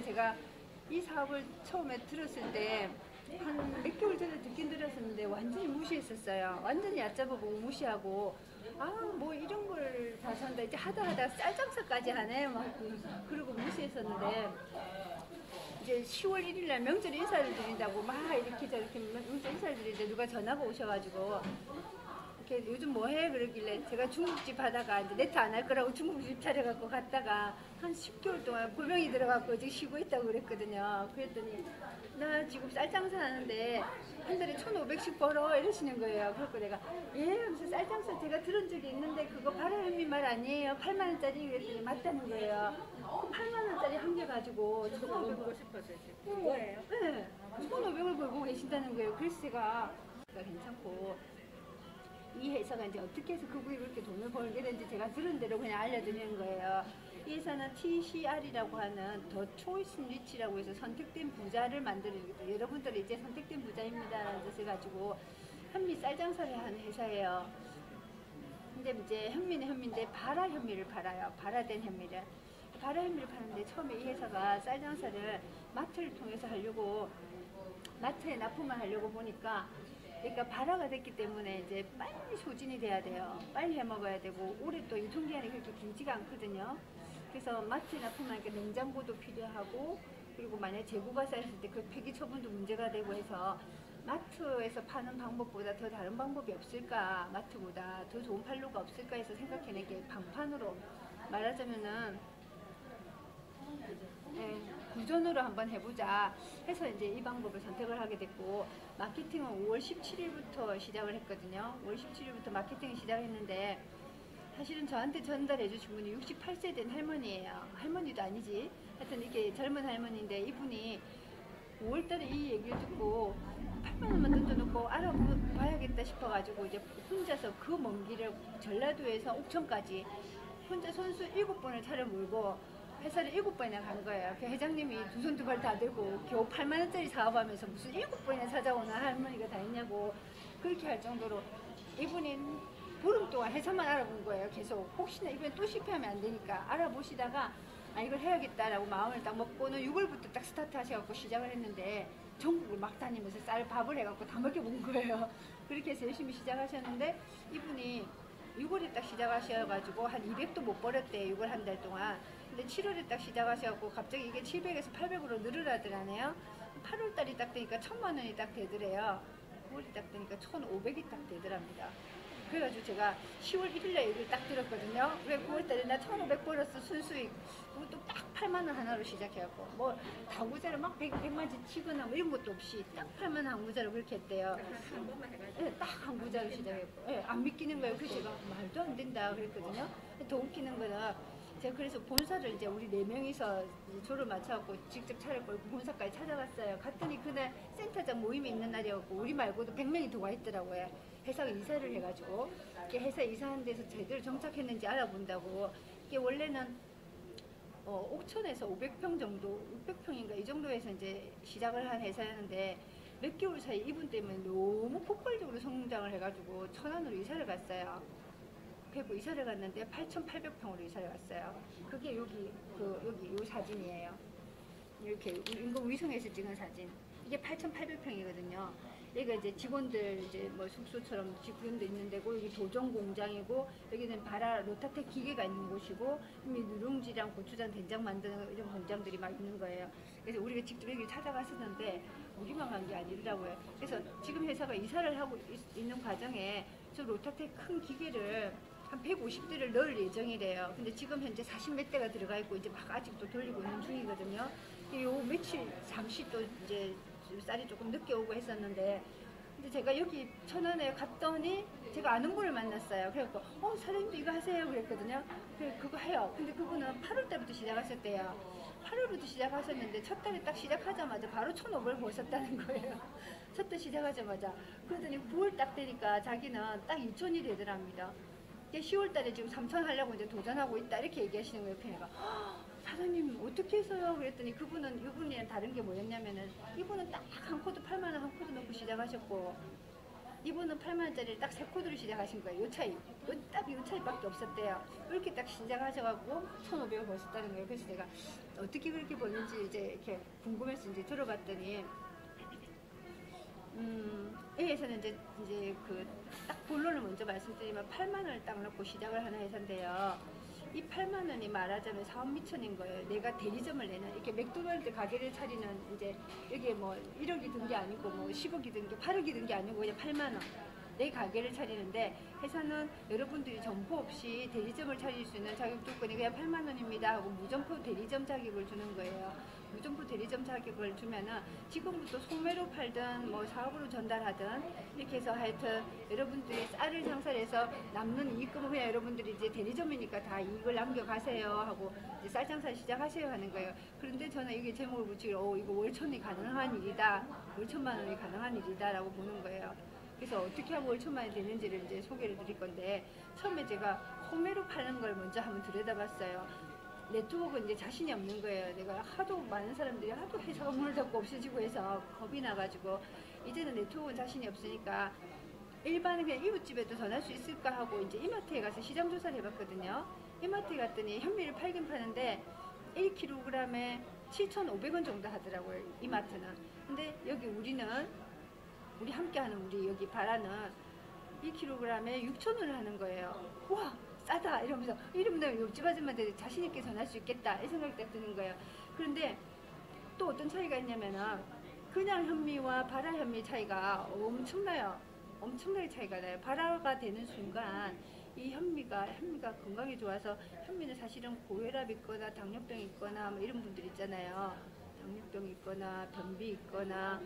제가 이 사업을 처음에 들었을 때 한 몇 개월 전에 듣긴 들었었는데 완전히 무시했었어요. 완전히 얕잡아보고 무시하고, 아 뭐 이런 걸 다 산다 이제 하다 쌀장사까지 하네 막 그러고 무시했었는데, 이제 10월 1일 날 명절 인사를 드린다고 막 이렇게 저렇게 명절 인사를 드리는데 누가 전화가 오셔가지고 이렇게 요즘 뭐해 그러길래 제가 중국집 하다가 이제 네트 안 할 거라고 중국집 차려갖고 갔다가 한 10개월 동안 골병이 들어갖고 지금 쉬고 있다고 그랬거든요. 그랬더니 나 지금 쌀장사 하는데 한 달에 1,500씩 벌어 이러시는 거예요. 그래서 내가 무슨 쌀장사 제가 들은 적이 있는데 그거 바라현미 말 아니에요? 8만 원짜리 그랬더니 맞다는 거예요. 그 8만 원짜리 한 개 가지고 1,500 벌고 싶었어요. 그거예요? 네. 1,500을 벌고 계신다는 거예요. 그래서 제가 괜찮고, 이 회사가 이제 어떻게 해서 그분이 그렇게 돈을 벌게 되는지 제가 들은 대로 그냥 알려드리는 거예요. 이 회사는 TCR이라고 하는 더 초이스 리치라고 해서 선택된 부자를 만드는, 여러분들이 이제 선택된 부자입니다라는 뜻을 가지고 현미 쌀장사를 하는 회사예요. 근데 이제 현미는 현미인데 발화 현미를 팔아요. 발화된 현미를. 발화 현미를 파는데 처음에 이 회사가 쌀장사를 마트를 통해서 하려고, 마트에 납품을 하려고 보니까, 그러니까 발화가 됐기 때문에 이제 빨리 소진이 돼야 돼요. 빨리 해 먹어야 되고, 올해 또 유통기한이 그렇게 길지가 않거든요. 그래서 마트에 납품하니까 냉장고도 필요하고, 그리고 만약에 재고가 쌓였을 때 그 폐기 처분도 문제가 되고 해서 마트에서 파는 방법보다 더 다른 방법이 없을까, 마트보다 더 좋은 판로가 없을까 해서 생각해낸 게 방판으로, 말하자면은 구전으로 한번 해보자 해서 이제 이 방법을 선택을 하게 됐고, 마케팅은 5월 17일부터 시작을 했거든요. 5월 17일부터 마케팅을 시작했는데, 사실은 저한테 전달해 주신 분이 68세 된 할머니예요. 할머니도 아니지, 하여튼 이게 젊은 할머니인데, 이분이 5월달에 이 얘기를 듣고 8만 원만 던져놓고 알아봐야겠다 싶어가지고 이제 혼자서 그 먼 길을 전라도에서 옥천까지 혼자 선수 7번을 차를 몰고 회사를 7번이나 간 거예요. 그 회장님이 두 손 두 발 다 들고 겨우 8만 원짜리 사업하면서 무슨 7번이나 찾아오나 할머니가 다 있냐고 그렇게 할 정도로, 이분이 보름 동안 회사만 알아본 거예요. 계속 혹시나 이번에 또 실패하면 안 되니까 알아보시다가 이걸 해야겠다라고 마음을 딱 먹고는 6월부터 딱 스타트 하셔갖고 시작을 했는데, 전국을 막 다니면서 밥을 해갖고 다 먹여본 거예요. 그렇게 해서 열심히 시작하셨는데, 이분이 6월에 딱 시작하셔가지고 한 200도 못 벌었대요. 6월 한 달 동안. 근데 7월에 딱 시작하셔갖고 갑자기 이게 700에서 800으로 늘어나더라네요. 8월달이 딱 되니까 1,000만 원이 딱 되더래요. 9월이 딱 되니까 1,500이 딱 되더랍니다. 그래가지고 제가 10월 1일날 얘기를 딱 들었거든요. 그래 9월달에 나 1,500 벌었어 순수익. 그것도 딱 8만 원 하나로 시작해갖고 뭐 다구자를 막 100만치 치거나 뭐 이런 것도 없이 딱 8만 원 한 구자로 그렇게 했대요. 네, 딱 한 구자로 시작했고, 네, 안 믿기는 거예요. 그래서 제가 말도 안 된다 그랬거든요. 더 웃기는 거는 제가 그래서 본사를 이제 우리 4명이서 조를 맞춰갖고 직접 차를 끌고 본사까지 찾아갔어요. 갔더니 그날 센터장 모임이 있는 날이었고 우리 말고도 100명이 더 와 있더라고요. 회사가 이사를 해가지고 회사 이사한 데서 제대로 정착했는지 알아본다고. 이게 원래는 옥천에서 500평 정도, 600평인가 이 정도에서 이제 시작을 한 회사였는데, 몇 개월 사이 이분 때문에 너무 폭발적으로 성장을 해가지고 천안으로 이사를 갔어요. 그리고 이사를 갔는데 8,800평으로 이사를 갔어요. 그게 여기 요 사진이에요. 이렇게 인공위성에서 찍은 사진. 이게 8,800평이거든요. 여기가 이제 직원들 이제 뭐 숙소처럼 직원도 있는 데고, 여기 도전 공장이고, 여기는 로타텍 기계가 있는 곳이고, 누룽지랑 고추장, 된장 만드는 이런 공장들이 막 있는 거예요. 그래서 우리가 직접 여기 찾아갔었는데 우리만 간 게 아니더라고요. 그래서 지금 회사가 이사를 하고 있는 과정에 저 로타텍 큰 기계를 한 150대를 넣을 예정이래요. 근데 지금 현재 40몇 대가 들어가 있고 이제 막 아직도 돌리고 있는 중이거든요. 요 며칠 잠시 또 이제 쌀이 조금 늦게 오고 했었는데, 근데 제가 여기 천안에 갔더니 제가 아는 분을 만났어요. 그래갖고 사장님도 이거 하세요 그랬거든요. 그래 그거 해요. 근데 그분은 8월 때부터 시작하셨대요. 8월부터 시작하셨는데 첫 달에 딱 시작하자마자 바로 1,500을 버셨다는 거예요. 첫 달 시작하자마자. 그러더니 9월 딱 되니까 자기는 딱 2,000이 되더랍니다. 10월 달에 지금 3,000 하려고 이제 도전하고 있다 이렇게 얘기하시는 거예요. 옆에가 사장님 어떻게 해서요? 그랬더니 이분이랑 다른 게 뭐였냐면은, 이분은 딱 한 코드 8만 원 한 코드 넣고 시작하셨고, 이분은 8만원짜리를 딱 3코드로 시작하신 거예요. 요 차이. 딱 요 차이밖에 없었대요. 이렇게 딱 시작하셔가지고 1,500을 버셨다는 거예요. 그래서 내가 어떻게 그렇게 버는지 이제 이렇게 궁금해서 이제 들어봤더니, 이 회사는 이제 그 딱 본론을 먼저 말씀드리면 8만원을 딱 넣고 시작을 하는 회사인데요. 이 8만원이 말하자면 사업 미천인 거예요. 내가 대리점을 내는, 이렇게 맥도날드 가게를 차리는, 이제 여기에 뭐 1억이 든 게 아니고 뭐 10억이 든 게 8억이 든 게 아니고 그냥 8만원. 내 가게를 차리는데 회사는 여러분들이 점포 없이 대리점을 차릴 수 있는 자격 조건이 그냥 8만원입니다 하고 무점포 대리점 자격을 주는 거예요. 무점포 대리점 자격을 주면은 지금부터 소매로 팔든 뭐 사업으로 전달하든 이렇게 해서 하여튼 여러분들이 쌀을 장사를 해서 남는 이익금은 그냥 여러분들이 이제 대리점이니까 다 이익을 남겨가세요 하고 이제 쌀 장사를 시작하세요 하는 거예요. 그런데 저는 이게 제목을 붙이고 이거 월천이 가능한 일이다, 월천만 원이 가능한 일이다 라고 보는 거예요. 그래서 어떻게 하면 월천만이 되는지를 이제 소개를 드릴 건데, 처음에 제가 소매로 파는 걸 먼저 한번 들여다봤어요. 네트워크는 이제 자신이 없는 거예요. 내가 하도 많은 사람들이 하도 회사가 문을 닫고 없어지고 해서 겁이 나가지고 이제는 네트워크는 자신이 없으니까 일반은 그냥 이웃집에도 전할 수 있을까 하고 이제 이마트에 가서 시장 조사를 해봤거든요. 이마트에 갔더니 현미를 팔긴 파는데 1kg에 7,500원 정도 하더라고요, 이마트는. 근데 여기 우리 함께하는 우리 여기 바라는 1kg에 6,000원을 하는 거예요. 와, 싸다 이러면서 이러면 옆집 아줌마한테 자신있게 전할 수 있겠다 이 생각이 딱 드는 거예요. 그런데 또 어떤 차이가 있냐면은 그냥 현미와 발화 현미 차이가 엄청나요. 엄청나게 차이가 나요. 발화가 되는 순간 이 현미가 건강에 좋아서, 현미는 사실은 고혈압 있거나 당뇨병 있거나 뭐 이런 분들 있잖아요. 당뇨병 있거나 변비 있거나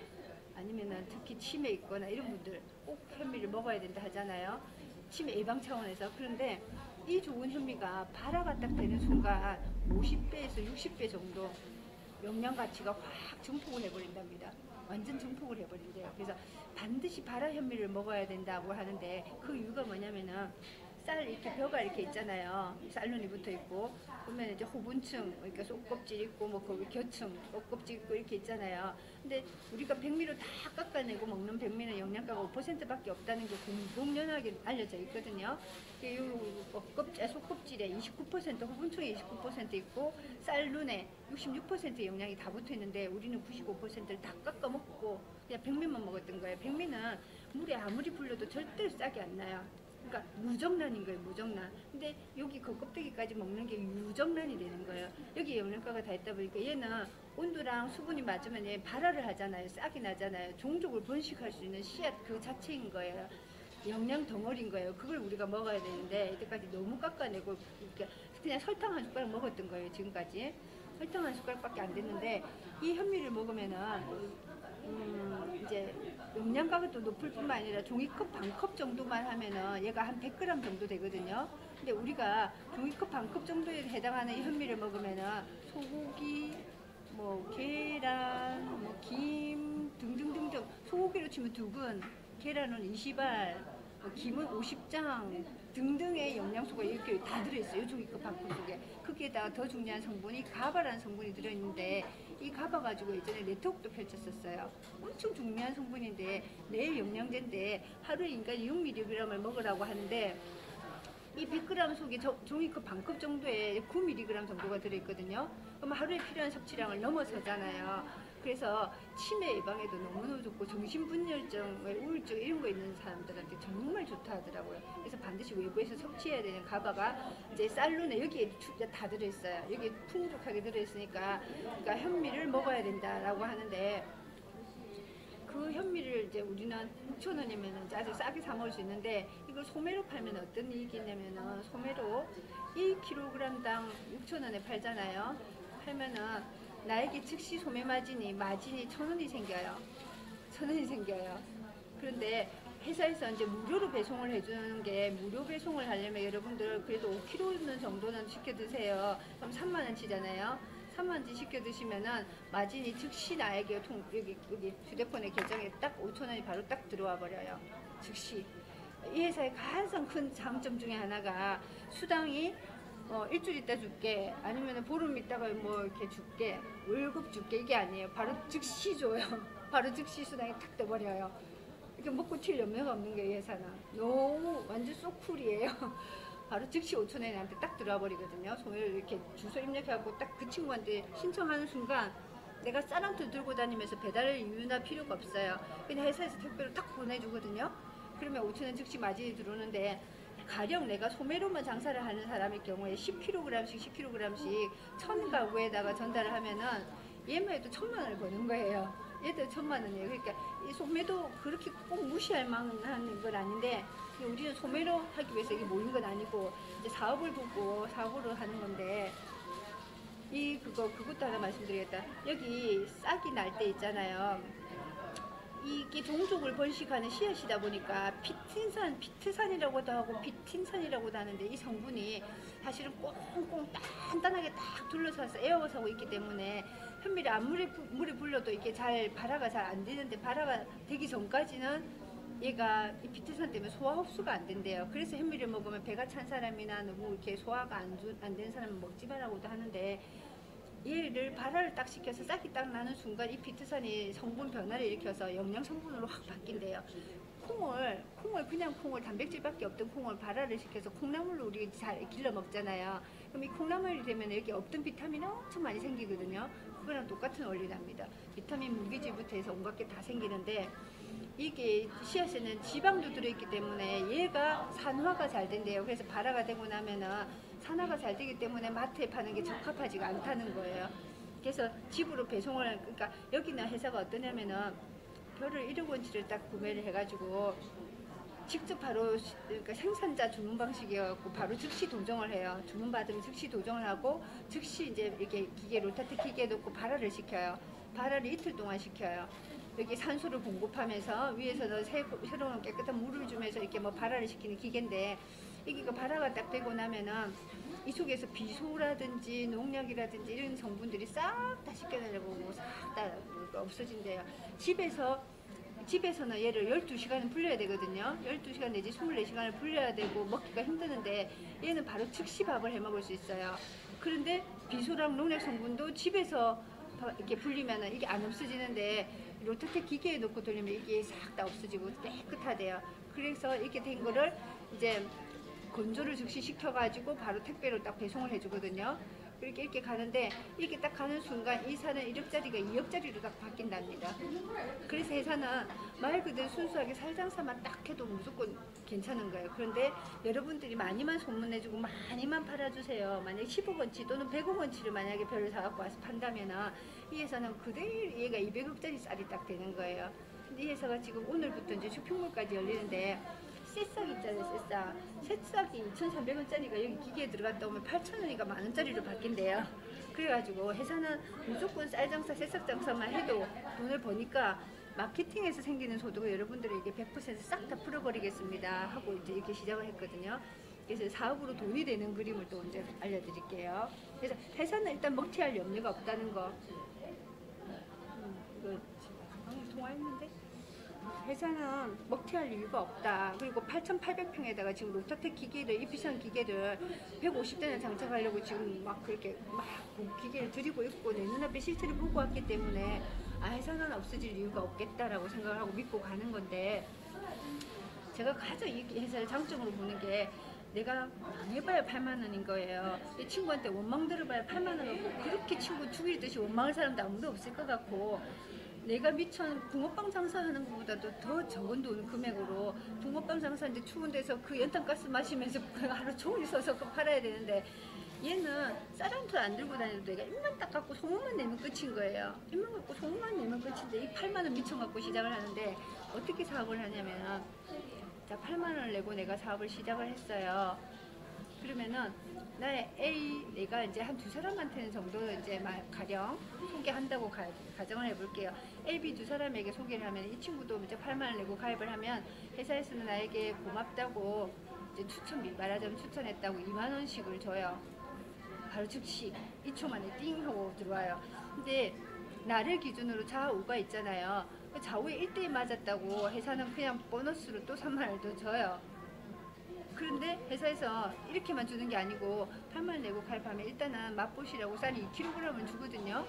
아니면은 특히 치매 있거나 이런 분들 꼭 현미를 먹어야 된다 하잖아요. 치매 예방 차원에서. 그런데 이 좋은 현미가 발화가 딱 되는 순간 50배에서 60배 정도 영양 가치가 확 증폭을 해버린답니다. 완전 증폭을 해버린대요. 그래서 반드시 발화 현미를 먹어야 된다고 하는데, 그 이유가 뭐냐면은 쌀 이렇게 벼가 이렇게 있잖아요. 쌀눈이 붙어 있고 보면 이제 호분층, 그러니까 속껍질 있고 뭐 거기 겨층, 속껍질 있고 이렇게 있잖아요. 근데 우리가 백미로 다 깎아내고 먹는 백미는 영양가가 5%밖에 없다는 게 공공연하게 알려져 있거든요. 이 속껍질에 29%, 호분층에 29% 있고 쌀눈에 66% 영양이 다 붙어 있는데 우리는 95%를 다 깎아 먹고 그냥 백미만 먹었던 거예요. 백미는 물에 아무리 불려도 절대로 싹이 안 나요. 그러니까 무정란인 거예요, 무정란. 근데 여기 그 껍데기까지 먹는 게 유정란이 되는 거예요. 여기 영양가가 다 있다 보니까 얘는 온도랑 수분이 맞으면 얘 발화를 하잖아요. 싹이 나잖아요. 종족을 번식할 수 있는 씨앗 그 자체인 거예요. 영양 덩어리인 거예요. 그걸 우리가 먹어야 되는데 이때까지 너무 깎아내고 그냥 설탕 한 숟가락 먹었던 거예요, 지금까지. 설탕 한 숟가락밖에 안 됐는데 이 현미를 먹으면은 이제 영양가가 또 높을 뿐만 아니라 종이컵 반컵 정도만 하면은 얘가 한 100g 정도 되거든요. 근데 우리가 종이컵 반컵 정도에 해당하는 이 현미를 먹으면은 소고기, 뭐 계란, 뭐 김 등등등등, 소고기로 치면 두근, 계란은 20알, 김은 50장 등등의 영양소가 이렇게 다 들어있어요. 종이컵 반컵 속에. 거기에다가 더 중요한 성분이 가바라는 성분이 들어있는데, 이 가바 가지고 예전에 네트워크도 펼쳤었어요. 엄청 중요한 성분인데 뇌 영양제인데 하루에 인간 6mg을 먹으라고 하는데 이 100g 속에 종이컵 반컵 정도에 9mg 정도가 들어있거든요. 그럼 하루에 필요한 섭취량을 넘어서잖아요. 그래서 치매 예방에도 너무너무 좋고 정신분열증, 우울증 이런 거 있는 사람들한테 정말 좋다 하더라고요. 그래서 반드시 외부에서 섭취해야 되는 가바가 이제 쌀룬에 여기에 다 들어있어요. 여기 풍족하게 들어있으니까 그러니까 현미를 먹어야 된다라고 하는데, 그 현미를 이제 우리는 6,000원이면 아주 싸게 사 먹을 수 있는데 이걸 소매로 팔면 어떤 이익이 있냐면은 소매로 1kg당 6,000원에 팔잖아요. 팔면은 나에게 즉시 소매 마진이 1,000원이 생겨요. 1,000원이 생겨요. 그런데 회사에서 이제 무료로 배송을 해주는 게, 무료 배송을 하려면 여러분들 그래도 5kg 정도는 시켜 드세요. 그럼 3만원치잖아요. 3만원치 시켜 드시면은 마진이 즉시 나에게 여기 휴대폰의 계정에 딱 5,000원이 바로 딱 들어와 버려요. 즉시. 이 회사의 가장 큰 장점 중에 하나가 수당이 일주일 있다 줄게, 아니면 보름 있다가 뭐 이렇게 줄게, 월급 줄게, 이게 아니에요. 바로 즉시 줘요. 바로 즉시 수당이 탁 떠버려요. 이렇게 먹고 튈 염려가 없는 거예요. 이 회사는 너무 완전 쏙 쿨이에요. 바로 즉시 5,000원에 나한테 딱 들어와 버리거든요. 소매를 이렇게 주소 입력해갖고 딱 그 친구한테 신청하는 순간 내가 쌀한테 들고 다니면서 배달을 이유나 필요가 없어요. 그냥 회사에서 택배로 딱 보내주거든요. 그러면 5,000원 즉시 마진이 들어오는데, 가령 내가 소매로만 장사를 하는 사람일 경우에 10kg씩 10kg씩 1,000가구에다가 전달을 하면은 얘만 해도 1,000만 원을 버는 거예요. 얘도 1,000만 원이에요. 그러니까 이 소매도 그렇게 꼭 무시할 만한 건 아닌데, 우리는 소매로 하기 위해서 이게 모인 건 아니고 이제 사업을 보고 사업으로 하는 건데, 그것도 하나 말씀드리겠다. 여기 싹이 날 때 있잖아요. 이게 종족을 번식하는 씨앗이다 보니까 피트산이라고도 하고 비틴산이라고도 하는데, 이 성분이 사실은 꽁꽁 단단하게 딱 둘러싸서 에워싸고 있기 때문에 현미를 물에 불려도 이게 발화가 잘 안 되는데, 발화가 되기 전까지는 얘가 이 비트산 때문에 소화 흡수가 안 된대요. 그래서 현미를 먹으면 배가 찬 사람이나 너무 이렇게 소화가 안 된 사람은 먹지 말라고도 하는데, 얘를 발화를 딱 시켜서 싹이 딱 나는 순간 이 비트산이 성분 변화를 일으켜서 영양 성분으로 확 바뀐대요. 그냥 콩을 단백질밖에 없던 콩을 발화를 시켜서 콩나물로 우리 잘 길러 먹잖아요. 그럼 이 콩나물이 되면 여기 없던 비타민이 엄청 많이 생기거든요. 그거랑 똑같은 원리랍니다. 비타민, 무기질부터 해서 온갖 게 다 생기는데, 이게 씨앗에는 지방도 들어있기 때문에 얘가 산화가 잘 된대요. 그래서 발화가 되고 나면은 산화가 잘 되기 때문에 마트에 파는 게 적합하지가 않다는 거예요. 그래서 집으로 배송을, 그러니까 여기는 회사가 어떠냐면은 별을 1억 원치를 딱 구매를 해가지고 직접 바로, 그러니까 생산자 주문 방식이어갖고 바로 즉시 도정을 해요. 주문 받으면 즉시 도정을 하고 즉시 이제 이렇게 로타트 기계에 넣고 발화를 시켜요. 발화를 이틀 동안 시켜요. 여기 산소를 공급하면서 위에서는 새로운 깨끗한 물을 주면서 이렇게 뭐 발화를 시키는 기계인데, 이게 발화가 딱 되고 나면은 이 속에서 비소라든지 농약이라든지 이런 성분들이 싹 다 씻겨내려고 싹 다 없어진대요. 집에서는 얘를 12시간은 불려야 되거든요. 12시간 내지 24시간을 불려야 되고 먹기가 힘드는데, 얘는 바로 즉시 밥을 해 먹을 수 있어요. 그런데 비소랑 농약 성분도 집에서 이렇게 불리면 이게 안 없어지는데, 로타트 기계에 넣고 돌리면 이게 싹 다 없어지고 깨끗하대요. 그래서 이렇게 된 거를 이제 건조를 즉시 시켜가지고 바로 택배로 딱 배송을 해주거든요. 이렇게 가는데, 이렇게 딱 가는 순간 이 산은 1억짜리가 2억짜리로 딱 바뀐답니다. 그래서 회사는 말 그대로 순수하게 살장사만 딱 해도 무조건 괜찮은 거예요. 그런데 여러분들이 많이만 소문내주고 많이만 팔아주세요. 만약 10억 원치 또는 100억 원치를 만약에 별을 사갖고 와서 판다면은 이 회사는 그대로 얘가 200억짜리 쌀이 딱 되는 거예요. 근데 이 회사가 지금 오늘부터 이제 쇼핑몰까지 열리는데, 새싹 있잖아요. 새싹이 2,300원짜리가 여기 기계에 들어갔다 오면 8,000원이가 만원짜리로 바뀐대요. 그래가지고 회사는 무조건 쌀장사, 새싹 장사만 해도 돈을 버니까 마케팅에서 생기는 소득을 여러분들에게 100% 싹 다 풀어버리겠습니다 하고 이제 이렇게 시작을 했거든요. 그래서 사업으로 돈이 되는 그림을 또 이제 알려드릴게요. 그래서 회사는 일단 먹튀할 염려가 없다는 거. 이거 통화했는데? 회사는 먹튀할 이유가 없다. 그리고 8,800평에다가 지금 로타텍 기계를, 이 비싼 기계를 150대나 장착하려고 지금 막 그렇게 막 기계를 들이고 있고 내 눈앞에 실체를 보고 왔기 때문에 회사는 없어질 이유가 없겠다라고 생각을 하고 믿고 가는 건데, 제가 가장 이 회사를 장점으로 보는 게, 내가 망해봐야 8만 원인 거예요. 이 친구한테 원망 들어봐야 8만 원이고, 그렇게 친구 죽이듯이 원망할 사람도 아무도 없을 것 같고, 내가 미천 붕어빵 장사하는 것보다도 더 적은 돈 금액으로 붕어빵 장사인데 추운 데서 그 연탄가스 마시면서 하루 종일 서서 팔아야 되는데, 얘는 쌀 한 톨 안 들고 다녀도 내가 입만 딱 갖고 소문만 내면 끝인 거예요. 입만 갖고 소문만 내면 끝인데, 이 8만 원 미천 갖고 시작을 하는데, 어떻게 사업을 하냐면, 자, 8만 원을 내고 내가 사업을 시작을 했어요. 그러면은 나의 내가 이제 한 2사람한테는 정도 이제 가령 소개한다고 가정을 해볼게요. A, B 2사람에게 소개를 하면, 이 친구도 이제 8만 원 내고 가입을 하면 회사에서는 나에게 고맙다고 이제 추천비, 말하자면 추천했다고 2만 원씩을 줘요. 바로 즉시 2초 만에 띵 하고 들어와요. 근데 나를 기준으로 좌우가 있잖아요. 그 좌우에 1대1 맞았다고 회사는 그냥 보너스로 또 3만 원을 더 줘요. 그런데 회사에서 이렇게만 주는 게 아니고 8만 원 내고 가입하면 일단은 맛보시라고 쌀이 2kg을 주거든요.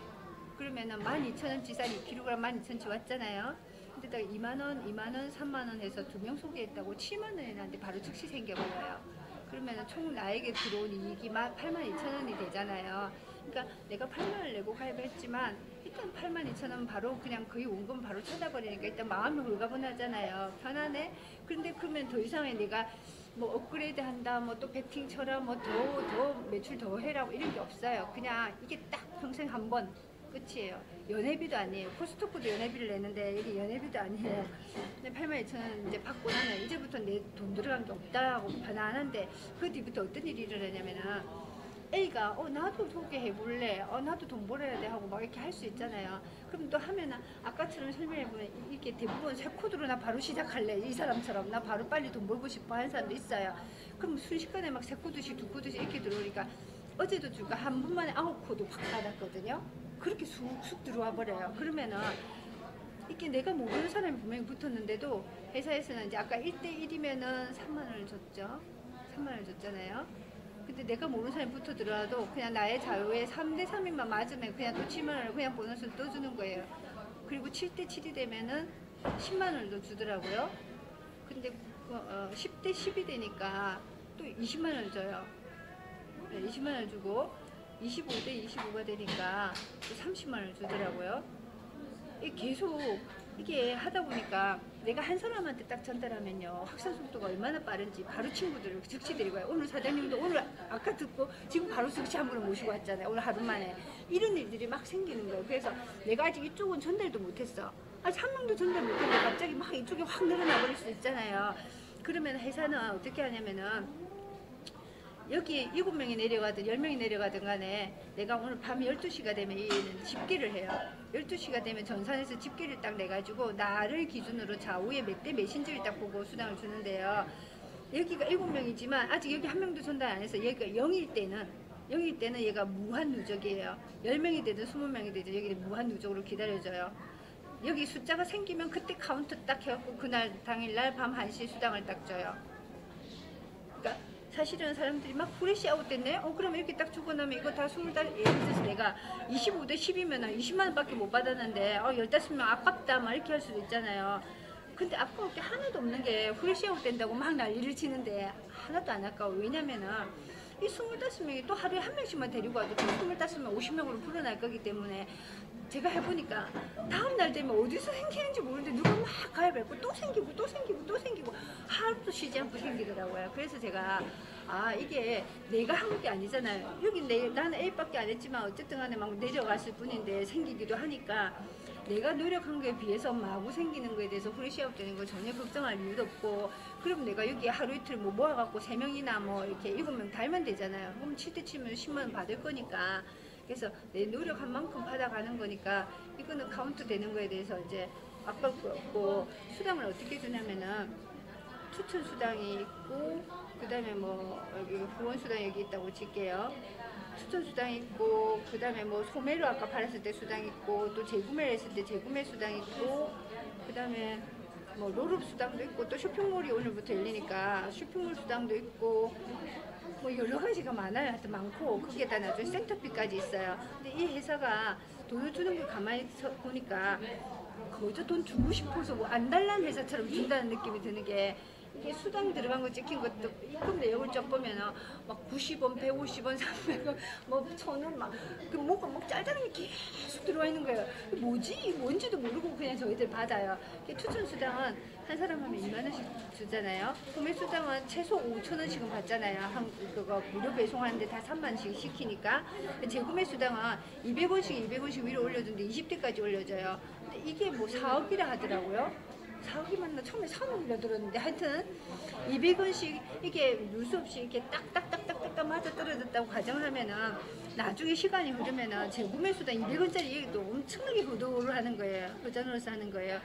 그러면은 12,000원치 쌀이 2kg 12,000원치 왔잖아요. 근데다가 2만원, 2만원, 3만원 해서 2명 소개했다고 7만원이 나는데 바로 즉시 생겨버려요. 그러면 총 나에게 들어온 이익이 82,000원이 되잖아요. 그러니까 내가 8만원을 내고 가입했지만 일단 82,000원 바로 그냥 거의 원금 바로 찾아버리니까 일단 마음이 홀가분하잖아요. 편하네? 그런데 그러면 더 이상의 내가 뭐 업그레이드 한다, 뭐 또 배팅 쳐라, 뭐 더 매출 더 해라, 뭐 이런 게 없어요. 그냥 이게 딱 평생 한 번 끝이에요. 연회비도 아니에요. 코스트코도 연회비를 내는데 이게 연회비도 아니에요. 근데 82,000원 이제 받고 나면 이제부터 내 돈 들어간 게 없다고 편안한데 그 뒤부터 어떤 일이 일어나냐면은 A가 나도 소개해볼래, 나도 돈 벌어야 돼 하고 막 이렇게 할 수 있잖아요. 그럼 또 하면은 아까처럼 설명해보면 이렇게 대부분 새 코드로 나 바로 시작할래, 이 사람처럼 나 바로 빨리 돈 벌고 싶어 하는 사람도 있어요. 그럼 순식간에 막 새 코드씩 두 코드씩 이렇게 들어오니까 어제도 주가 한 분만에 9코드 확 받았거든요. 그렇게 쑥쑥 들어와 버려요. 그러면은 이렇게 내가 모르는 사람이 분명히 붙었는데도 회사에서는 이제 아까 1대1이면은 3만원을 줬죠. 3만원을 줬잖아요. 근데 내가 모르는 사람이 붙어 들어와도 그냥 나의 자유에 3대3이만 맞으면 그냥 또 7만원을 그냥 보너스를 또 주는 거예요. 그리고 7대7이 되면은 10만원을 더 주더라고요. 근데 10대10이 되니까 또 20만원을 줘요. 네, 20만원을 주고 25대 25가 되니까 또 30만원을 주더라고요. 계속 이게 하다 보니까 내가 한 사람한테 딱 전달하면요, 확산 속도가 얼마나 빠른지 바로 친구들을 즉시 데리고 와요. 오늘 사장님도 오늘 아까 듣고 지금 바로 즉시 한 분을 모시고 왔잖아요. 오늘 하루 만에. 이런 일들이 막 생기는 거예요. 그래서 내가 아직 이쪽은 전달도 못했어. 아직 한 명도 전달 못했는데 갑자기 막 이쪽이 확 늘어나 버릴 수 있잖아요. 그러면 회사는 어떻게 하냐면은 여기 7명이 내려가든 10명이 내려가든 간에 내가 오늘 밤 12시가 되면 얘는 집계를 해요. 12시가 되면 전산에서 집계를 딱 내가지고 나를 기준으로 좌우에 몇 대 몇인지를 딱 보고 수당을 주는데요. 여기가 7명이지만 아직 여기 한 명도 전달 안 해서 여기가 0일 때는 얘가 무한 누적이에요. 10명이 되든 20명이 되든 여기는 무한 누적으로 기다려줘요. 여기 숫자가 생기면 그때 카운트 딱 해갖고 그날 당일날 밤 1시에 수당을 딱 줘요. 그러니까 사실은 사람들이 막 프레시 아웃 됐네? 그러면 이렇게 딱 주고 나면 이거 다 25, 예를 들어서 내가 25대 10이면 20만원 밖에 못 받았는데 15명 아깝다 막 이렇게 할 수도 있잖아요. 근데 아까울 게 하나도 없는 게 프레시 아웃 된다고 막 난리를 치는데 하나도 안 아까워. 왜냐면은 이 25명이 또 하루에 한 명씩만 데리고 와도 25명 50명으로 불어날 거기 때문에 제가 해보니까 다음날 되면 어디서 생기는지 모르는데 누가 막 가입했고 또 생기고 또 생기고 또 생기고 하루도 쉬지 않고 생기더라고요. 그래서 제가 이게 내가 한 게 아니잖아요. 여기 나는 A밖에 안 했지만 어쨌든 간에 막 내려갔을 뿐인데 생기기도 하니까 내가 노력한 거에 비해서 마구 생기는 거에 대해서 프레시아웃 되는 거 전혀 걱정할 이유도 없고, 그럼 내가 여기 하루 이틀 뭐 모아갖고 3명이나 뭐 이렇게 7명 달면 되잖아요. 그럼 7대 치면 10만원 받을 거니까. 그래서 내 노력한 만큼 받아가는 거니까 이거는 카운트 되는 거에 대해서 이제 아까울 거 없고, 수당을 어떻게 주냐면은 추천 수당이 있고, 그 다음에 뭐 여기 후원 수당 여기 있다고 칠게요. 추천 수당 있고, 그 다음에 뭐 소매로 아까 팔았을 때 수당 있고, 또 재구매를 했을 때 재구매 수당 있고, 그 다음에 뭐 롤업 수당도 있고, 또 쇼핑몰이 오늘부터 열리니까 쇼핑몰 수당도 있고, 뭐 여러 가지가 많아요. 하여튼 많고, 거기에다 나중에 센터비까지 있어요. 근데 이 회사가 돈을 주는 걸 가만히 보니까 거기서 돈 주고 싶어서 뭐 안 달라는 회사처럼 준다는 느낌이 드는 게, 이게 수당 들어간 거 찍힌 것도 입금 내역을 쫙 보면은 막 90원, 150원, 300원, 뭐 1,000원 막 뭐가 막 짤짤한 게 계속 들어와 있는 거예요. 뭐지? 뭔지도 모르고 그냥 저희들 받아요. 추천 수당은 한 사람 하면 2만 원씩 주잖아요. 구매 수당은 최소 5,000원씩은 받잖아요. 그거 무료 배송하는데 다 3만 원씩 시키니까. 재구매 수당은 200원씩 위로 올려주는데 20대까지 올려줘요. 근데 이게 뭐 4억이라 하더라고요. 4억이 맞나? 처음에 3억이라 들었는데, 하여튼 200원씩 이게 누수 없이 이렇게 딱딱딱딱딱 맞아 떨어졌다고 가정을 하면은 나중에 시간이 흐르면은 재구매 수당 200원짜리 얘기도 엄청나게 거두를 하는 거예요. 거전으로서 하는 거예요.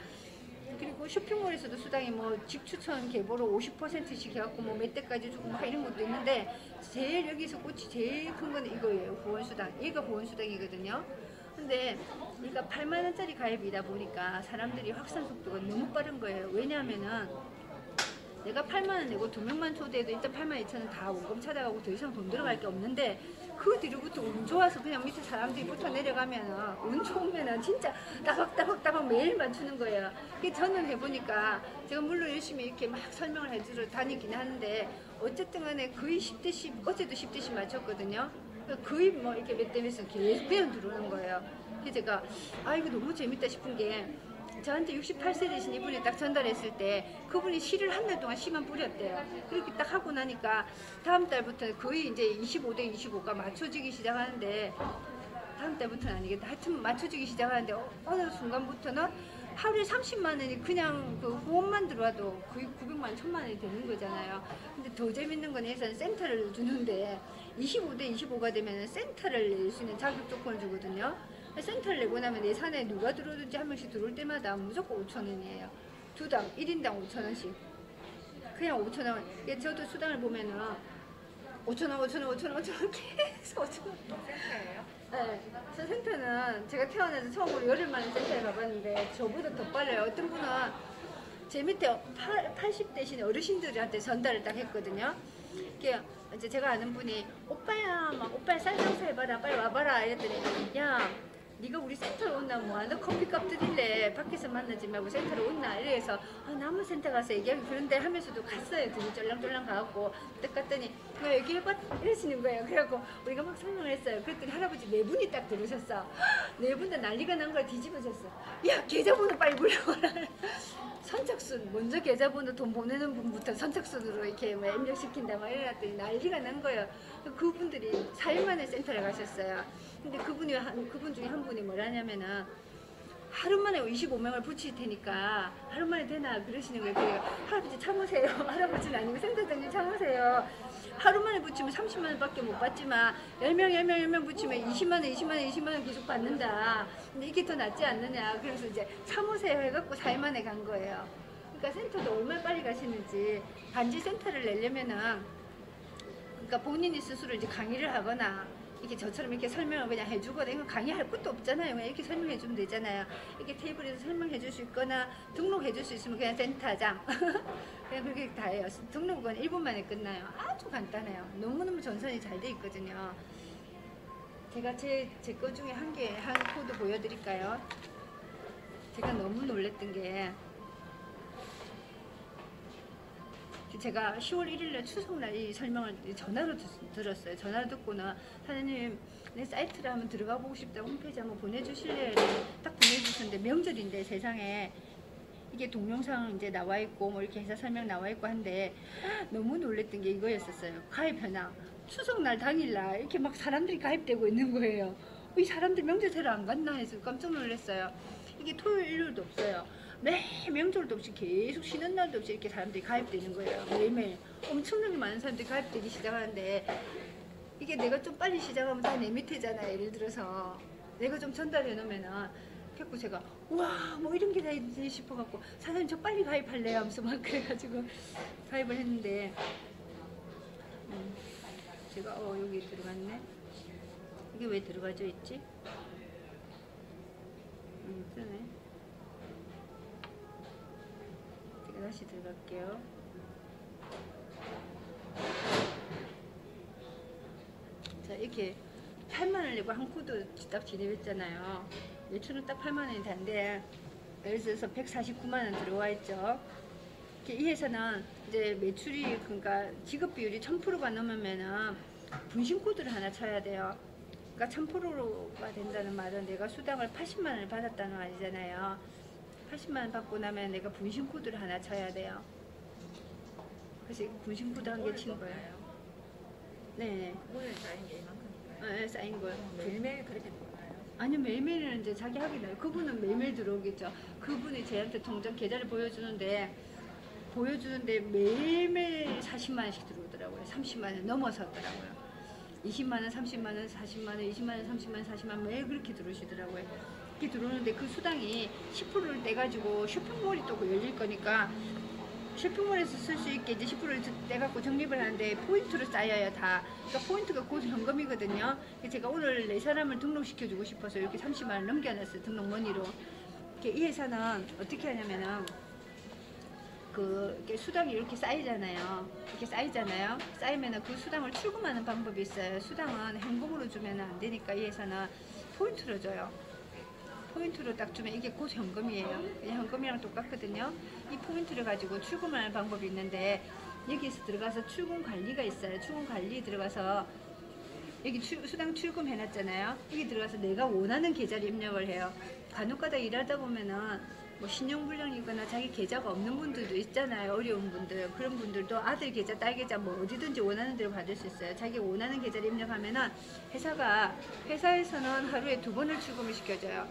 그리고 쇼핑몰에서도 수당이 뭐 직추천 계보로 50%씩 해갖고 뭐 몇 대까지 주고 막 이런 것도 있는데, 제일 여기서 꽃이 제일 큰 건 이거예요. 후원수당. 얘가 후원수당이거든요. 근데 이가 8만원짜리 가입이다 보니까 사람들이 확산 속도가 너무 빠른 거예요. 왜냐하면은 내가 8만 원 내고 2명만 초대해도 일단 8만 2천 원 다 원금 찾아가고 더 이상 돈 들어갈 게 없는데 그 뒤로부터 운 좋아서 그냥 밑에 사람들이 붙어 내려가면은 운 좋으면은 진짜 따박따박 매일 맞추는 거예요. 저는 해보니까 제가 물론 열심히 이렇게 막 설명을 해주러 다니긴 하는데 어쨌든 간에 거의 10대 10, 어제도 10대 10 맞췄거든요. 거의 뭐 이렇게 몇 대 몇은 계속 배운 들어오는 거예요. 그래서 제가 아 이거 너무 재밌다 싶은 게 저한테 68세 되신 이분이 딱 전달했을 때 그분이 시를 한 달 동안 시만 뿌렸대요. 그렇게 딱 하고 나니까 다음 달부터 거의 이제 25대 25가 맞춰지기 시작하는데 다음 달부터는 아니겠다. 하여튼 맞춰지기 시작하는데 어느 순간부터는 하루에 30만 원이 그냥 그 후원만 들어와도 거의 900만 원, 1000만 원이 되는 거잖아요. 근데 더 재밌는 건 예산 센터를 주는데 25대 25가 되면 센터를 낼 수 있는 자격 조건을 주거든요. 센터를 내고 나면 예산에 누가 들어오든지 한 명씩 들어올 때마다 무조건 5,000원이에요. 두당 1인당 5,000원씩. 그냥 5,000원. 저도 수당을 보면은 5,000원 계속 5,000원. 센터예요? 네. 저 센터는 제가 태어나서 처음으로 열흘 만에 센터에 가봤는데 저보다 더 빨라요. 어떤 분은 제 밑에 80대신 어르신들한테 전달을 딱 했거든요. 이제 제가 아는 분이 오빠야 쌀 장사해봐라 빨리 와봐라 이랬더니 야 네가 우리 센터로 온나 뭐하는 커피값 드릴래 밖에서 만나지 말고 센터로 온나 이래서 나무 센터 가서 얘기하기 그런데 하면서도 갔어요. 등이 쫄랑쫄랑 가갖고 딱 갔더니 너 얘기해봐 이러시는 거예요. 그래갖고 우리가 막 설명을 했어요. 그랬더니 할아버지 4분이 딱 들으셨어. 4분 다 난리가 난 거야. 뒤집어졌어. 야 계좌번호 빨리 물어봐라. 선착순 먼저 계좌번호 돈 보내는 분부터 선착순으로 이렇게 뭐 입력시킨다 막 이래놨더니 난리가 난 거예요. 그분들이 4일 만에 센터를 가셨어요. 근데 그분 중에 한 분이 뭐라냐면은 하루 만에 25명을 붙일 테니까 하루 만에 되나 그러시는 거예요. 그래요. 할아버지 참으세요. 할아버지는 아니고 센터장님 참으세요. 하루 만에 붙이면 30만 원밖에 못 받지만 10명 붙이면 20만 원 계속 받는다. 근데 이게 더 낫지 않느냐. 그래서 이제 참으세요 해갖고 4일 만에 간 거예요. 그러니까 센터도 얼마나 빨리 가시는지 단지 센터를 내려면은 그러니까 본인이 스스로 이제 강의를 하거나 이렇게 저처럼 이렇게 설명을 그냥 해주거나 이거 강의할 것도 없잖아요. 그냥 이렇게 설명해 주면 되잖아요. 이렇게 테이블에서 설명해 줄 수 있거나 등록해 줄 수 있으면 그냥 센터장 그냥 그렇게 다 해요. 등록은 1분 만에 끝나요. 아주 간단해요. 너무너무 전선이 잘 돼 있거든요. 제가 제 거 중에 한 코드 보여드릴까요? 제가 너무 놀랬던 게 제가 10월 1일날 추석날 이 설명을 전화로 들었어요. 전화로 듣고는 사장님 내 사이트를 한번 들어가 보고 싶다. 홈페이지 한번 보내주실래요? 딱 보내주셨는데 명절인데 세상에 이게 동영상 이제 나와 있고 뭐 이렇게 회사 설명 나와 있고 한데 너무 놀랬던 게 이거였었어요. 가입 현황 추석날 당일날 이렇게 막 사람들이 가입되고 있는 거예요. 이 사람들 명절 새로 안 갔나 해서 깜짝 놀랐어요. 이게 토요일 일요일도 없어요. 매 명절도 없이 계속 쉬는 날도 없이 이렇게 사람들이 가입되는 거예요. 매일매일 엄청나게 많은 사람들이 가입되기 시작하는데 이게 내가 좀 빨리 시작하면 다 내 밑에잖아요. 예를 들어서 내가 좀 전달해 놓으면은 그래서 제가 와 뭐 이런 게 다 있지 싶어갖고 사장님 저 빨리 가입할래요 하면서 막 그래가지고 가입을 했는데 제가 여기 들어갔네. 이게 왜 들어가져 있지? 뜨네. 제가 다시 들어갈게요. 자 이렇게 8만원 내고 한 코드 딱 진입했잖아요. 매출은 딱 8만원이 단데 예를 들어서 149만원 들어와 있죠. 이 회사는 이제 매출이 그러니까 지급 비율이 1000%가 넘으면은 분신 코드를 하나 쳐야 돼요. 그러니까 1000%가 된다는 말은 내가 수당을 80만원을 받았다는 말이잖아요. 80만원 받고 나면 내가 분신 코드를 하나 쳐야 돼요. 그래서 분신 코드 한 개 친 거예요. 네. 그거에 쌓인 게 이만큼인가요? 네, 쌓인 거예요. 매일매일 그렇게 들어가요? 아니요, 매일매일은 이제 자기 하기 나요. 그분은 매일매일 들어오겠죠. 그분이 저한테 통장 계좌를 보여주는데 매일매일 40만원씩 들어오더라고요. 30만원 넘어섰더라고요. 20만원, 30만원, 40만원, 20만원, 30만원, 40만원 매일 그렇게 들어오시더라고요. 이렇게 들어오는데 그 수당이 10%를 떼가지고 쇼핑몰이 또 열릴 거니까 쇼핑몰에서 쓸 수 있게 이제 10%를 떼갖고 적립을 하는데 포인트로 쌓여요 다. 그러니까 포인트가 곧 현금이거든요. 제가 오늘 4사람을 등록시켜주고 싶어서 이렇게 30만원 넘겨놨어요. 등록 머니로. 이 회사는 어떻게 하냐면은 이렇게 수당이 이렇게 쌓이잖아요. 이렇게 쌓이잖아요. 쌓이면은 그 수당을 출금하는 방법이 있어요. 수당은 현금으로 주면 안 되니까 이 회사는 포인트로 줘요. 포인트로 딱 주면 이게 곧 현금이에요. 그냥 현금이랑 똑같거든요. 이 포인트를 가지고 출금하는 방법이 있는데 여기에서 들어가서 출금 관리가 있어요. 출금 관리 들어가서 여기 수당 출금 해놨잖아요. 여기 들어가서 내가 원하는 계좌를 입력을 해요. 간혹가다 일하다 보면은 뭐 신용불량이거나 자기 계좌가 없는 분들도 있잖아요. 어려운 분들. 그런 분들도 아들 계좌, 딸 계좌 뭐 어디든지 원하는 대로 받을 수 있어요. 자기 원하는 계좌를 입력하면은 회사에서는 하루에 2번을 출금을 시켜줘요.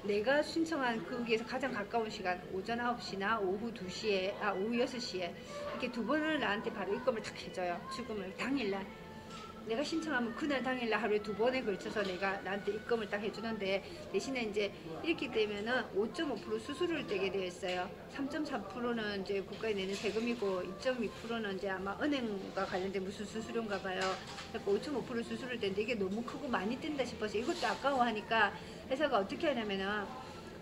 내가 신청한 거기에서 가장 가까운 시간 오전 9시나 오후 2시에 오후 6시에 이렇게 2번을 나한테 바로 입금을 딱 해줘요. 출금을 당일날 내가 신청하면 그날 당일날 하루에 2번에 걸쳐서 내가 나한테 입금을 딱 해주는데 대신에 이제 이렇게 되면은 5.5% 수수료를 떼게 되어 있어요. 3.4%는 이제 국가에 내는 세금이고 2.2%는 이제 아마 은행과 관련된 무슨 수수료인가 봐요. 그러니까 5.5% 수수료를 떼는데 이게 너무 크고 많이 뗀다 싶어서 이것도 아까워하니까 회사가 어떻게 하냐면은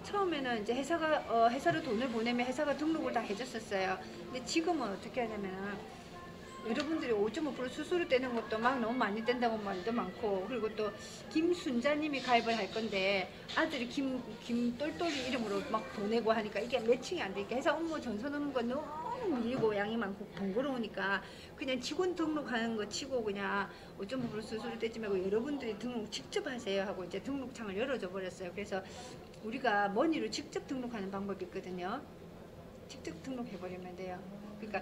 처음에는 이제 회사로 돈을 보내면 회사가 등록을 다 해줬었어요. 근데 지금은 어떻게 하냐면은 여러분들이 5.5% 수수료 떼는 것도 막 너무 많이 뗀다고 말도 많고 그리고 또 김순자님이 가입을 할 건데 아들이 김똘똘이 이름으로 막 보내고 하니까 이게 매칭이 안 되니까 회사 업무 전선 오는 거 너무 밀리고 양이 많고 번거로우니까 그냥 직원 등록하는 거 치고 그냥 5.5% 수수료 떼지 말고 여러분들이 등록 직접 하세요 하고 이제 등록창을 열어줘 버렸어요. 그래서 우리가 머니로 직접 등록하는 방법이 있거든요. 직접 등록해버리면 돼요. 그러니까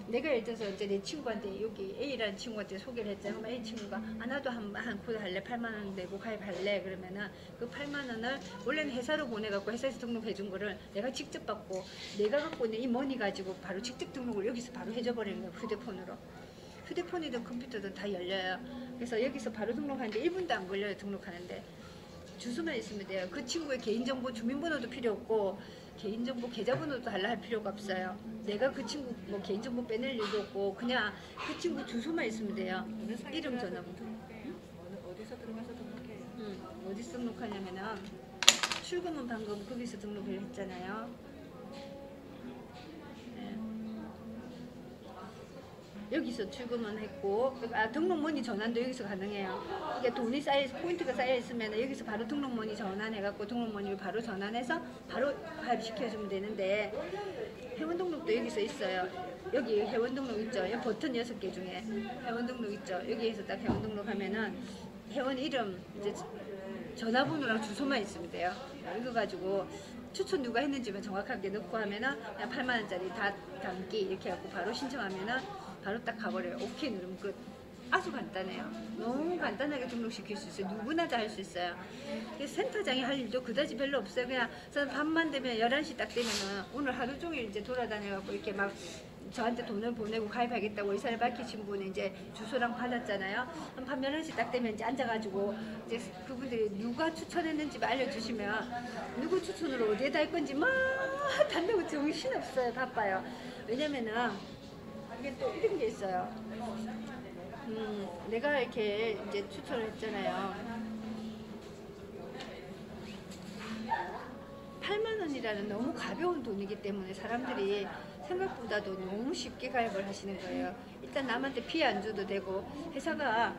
내가 예를 들어서 이제 내 친구한테 여기 A라는 친구한테 소개를 했잖아. 그럼 A 친구가 나도 한 코드 할래 8만원 내고 가입할래 그러면은 그 8만원을 원래는 회사로 보내갖고 회사에서 등록해 준 거를 내가 직접 받고 내가 갖고 있는 이 머니 가지고 바로 직접 등록을 여기서 바로 해줘 버리는 거예요. 휴대폰으로. 휴대폰이든 컴퓨터든 다 열려요. 그래서 여기서 바로 등록하는데 1분도 안 걸려요. 등록하는데 주소만 있으면 돼요. 그 친구의 개인정보 주민번호도 필요 없고 개인정보 계좌번호도 달라 할 필요가 없어요. 내가 그 친구 뭐 개인정보 빼낼 일도 없고 그냥 그 친구 주소만 있으면 돼요. 이름 전화번호. 어디서 들어가서 등록해요? 어디서 등록하냐면은 출금은 방금 거기서 등록을 했잖아요. 네. 여기서 출금은 했고 등록문의 전환도 여기서 가능해요. 이게 돈이 포인트가 쌓여 있으면 여기서 바로 등록문의 전환해갖고 등록문의를 바로 전환해서 바로 가입시켜주면 되는데 회원 등록도 여기서 있어요. 여기 회원 등록 있죠. 여기 버튼 6개 중에 회원 등록 있죠. 여기에서 딱 회원 등록하면은 회원 이름 이제 전화번호랑 주소만 있으면 돼요. 이거 가지고 추천 누가 했는지만 정확하게 넣고 하면은 그냥 8만원짜리 다 담기 이렇게 해갖고 바로 신청하면은 바로 딱 가버려요. 오케이 누르면 끝. 아주 간단해요. 너무 간단하게 등록시킬 수 있어요. 누구나 다 할 수 있어요. 그래서 센터장이 할 일도 그다지 별로 없어요. 그냥 저는 밤만 되면 11시 딱 되면은 오늘 하루 종일 이제 돌아다녀갖고 이렇게 막 저한테 돈을 보내고 가입하겠다고 의사를 밝히신 분이 이제 주소랑 받았잖아요. 밤 11시 딱 되면 이제 앉아가지고 이제 그분들이 누가 추천했는지 알려주시면 누구 추천으로 어디에다 할 건지 막 단다고 정신없어요. 바빠요. 왜냐면은 이게 또 이런 게 있어요. 내가 이렇게 이제 추천을 했잖아요. 8만 원이라는 너무 가벼운 돈이기 때문에 사람들이 생각보다도 너무 쉽게 가입을 하시는 거예요. 일단 남한테 피해 안 줘도 되고 회사가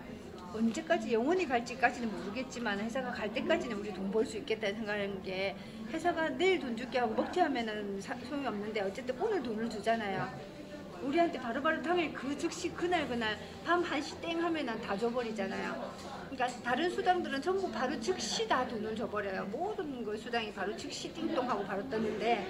언제까지 영원히 갈지까지는 모르겠지만 회사가 갈 때까지는 우리 돈 벌 수 있겠다는 생각하는 게 회사가 내일 돈 줄게 하고 먹튀하면은 소용이 없는데 어쨌든 오늘 돈을 주잖아요. 우리한테 바로바로 당일 그 즉시 그날 밤 1시 땡 하면은 다 줘버리잖아요. 그러니까 다른 수당들은 전부 바로 즉시 다 돈을 줘버려요. 모든 거 수당이 바로 즉시 띵동하고 바로 떴는데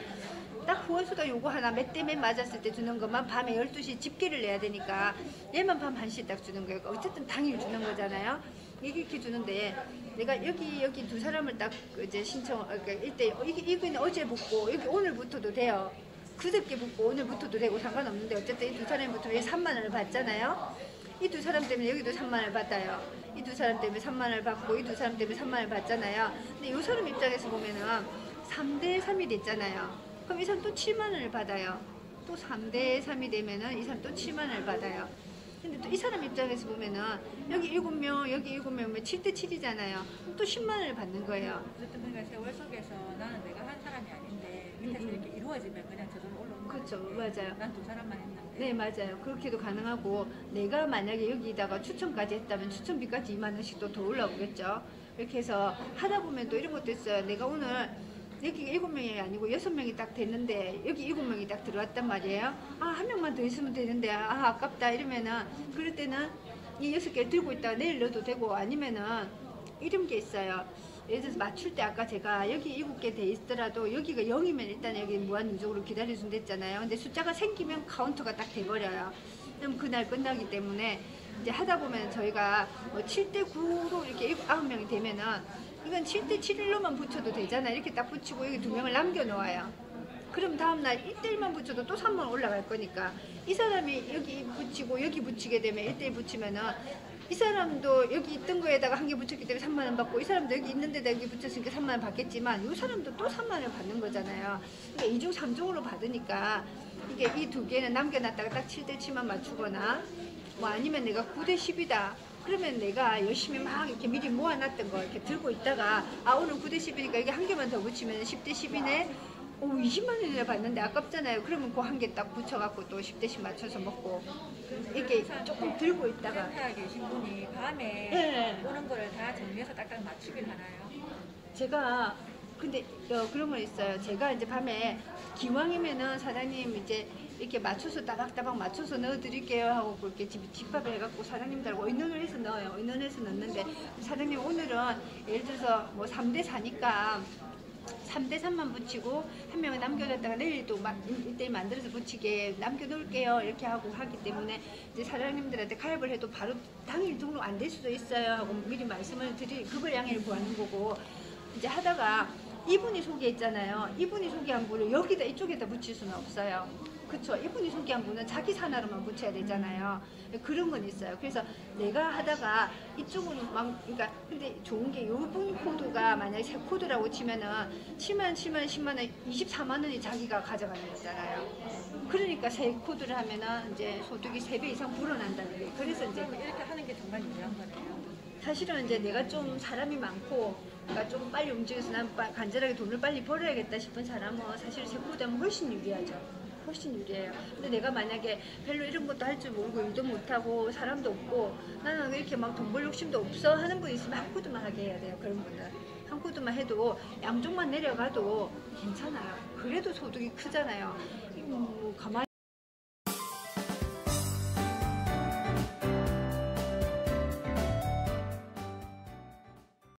딱 후원수당 요거 하나 몇 대 맨 맞았을 때 주는 것만 밤에 12시 집계를 내야 되니까 얘만 밤 1시에 딱 주는 거예요. 어쨌든 당일 주는 거잖아요. 이렇게 주는데 내가 여기 두 사람을 딱 이제 그러니까 일대 이거는 어제 붙고 여기 오늘부터도 돼요. 그저께 붙고 오늘부터도 되고 상관없는데 어쨌든 이 두 사람부터 3만 원을 받잖아요. 이 두 사람 때문에 여기도 3만 원을 받아요. 이 두 사람 때문에 3만 원을 받고 이 두 사람 때문에 3만 원을 받잖아요. 근데 이 사람 입장에서 보면은 3대 3이 됐잖아요. 그럼 이 사람 또 7만 원을 받아요. 또 3대 3이 되면은 이 사람 또 7만 원을 받아요. 근데 또 이 사람 입장에서 보면은 여기 7명 여기 7명이면 7대 7이잖아요. 그럼 또 10만 원을 받는 거예요. 어쨌든 그러니까 세월 속에서 나는 내가 한 사람이 아닌데 밑에서 이렇게 이루어지면 그냥 저절로 올라오는 그렇죠. 맞아요. 난 두 사람만 했는데. 네, 맞아요. 그렇게도 가능하고, 내가 만약에 여기다가 추천까지 했다면 추천비까지 2만 원씩 또 더 올라오겠죠. 이렇게 해서 하다 보면 또 이런 것도 있어요. 내가 오늘 여기 7명이 아니고 6명이 딱 됐는데 여기 7명이 딱 들어왔단 말이에요. 아, 한 명만 더 있으면 되는데 아, 아깝다 이러면은, 그럴 때는 이 6개를 들고 있다가 내일 넣어도 되고, 아니면은 이런 게 있어요. 예를 들어서 맞출 때 아까 제가 여기 7개 돼 있더라도 여기가 0이면 일단 여기 무한 누적으로 기다려준다 했잖아요. 근데 숫자가 생기면 카운터가 딱 돼버려요. 그럼 그날 끝나기 때문에 이제 하다 보면 저희가 뭐 7대 9로 이렇게 9명이 되면은 이건 7대 7로만 붙여도 되잖아요. 이렇게 딱 붙이고 여기 2명을 남겨 놓아요. 그럼 다음날 1대1만 붙여도 또 3번 올라갈 거니까, 이 사람이 여기 붙이고 여기 붙이게 되면 1대1 붙이면은 이 사람도 여기 있던 거에다가 한 개 붙였기 때문에 3만 원 받고, 이 사람도 여기 있는 데다 여기 붙였으니까 3만 원 받겠지만 이 사람도 또 3만 원 받는 거잖아요. 그러니까 2중 3중으로 받으니까 이게 이 두 개는 남겨놨다가 딱 7대 7만 맞추거나, 뭐 아니면 내가 9대 10이다. 그러면 내가 열심히 막 이렇게 미리 모아놨던 거 이렇게 들고 있다가, 아, 오늘 9대 10이니까 이게 한 개만 더 붙이면 10대 10이네. 오, 20만 원이나 받는데 아깝잖아요. 그러면 그 한 개 딱 붙여갖고 또 10대 10 맞춰서 먹고, 이렇게 조금 들고 있다가. 센터에 계신 분이 밤에 네. 오는 거를 다 정리해서 딱딱 맞추길 하나요? 제가 근데 그런 거 있어요. 제가 이제 밤에 기왕이면은 사장님 이제 이렇게 맞춰서 따박따박 맞춰서 넣어드릴게요 하고 그렇게 집합을 해갖고 사장님들하고 의논을 해서 넣어요. 의논을 해서 넣는데, 사장님 오늘은 예를 들어서 뭐 3대 4니까 3대 3만 붙이고 한 명을 남겨뒀다가 내일 또 1대1 만들어서 붙이게 남겨놓을게요 이렇게 하고 하기 때문에, 이제 사장님들한테 가입을 해도 바로 당일 등록 안 될 수도 있어요 하고 미리 말씀을 드리, 그걸 양해를 구하는 거고, 이제 하다가 이분이 소개했잖아요. 이분이 소개한 분을 여기다 이쪽에다 붙일 수는 없어요. 그쵸? 이분이 소개한 분은 자기 산하로만 붙여야 되잖아요. 그런 건 있어요. 그래서 내가 하다가 이쪽은 막, 그러니까 근데 좋은 게 요분 코드가 만약에 새 코드라고 치면은 7만 7만 10만 원 24만 원이 자기가 가져가는 거잖아요. 그러니까 새 코드를 하면은 이제 소득이 3배 이상 불어난다는 거예요. 그래서 이제 그러면 이렇게 하는 게 정말 유리한 거네요. 사실은 이제 내가 좀 사람이 많고, 그러니까 좀 빨리 움직여서 난 간절하게 돈을 빨리 벌어야겠다 싶은 사람은 사실 새 코드하면 훨씬 유리하죠. 훨씬 유리해요. 근데 내가 만약에 별로 이런 것도 할 줄 모르고 일도 못하고 사람도 없고 나는 이렇게 막 돈 벌 욕심도 없어 하는 분 있으면 한 코드만 하게 해야 돼요. 그런 분들 한 코드만 해도 양쪽만 내려가도 괜찮아요. 그래도 소득이 크잖아요. 뭐 가만히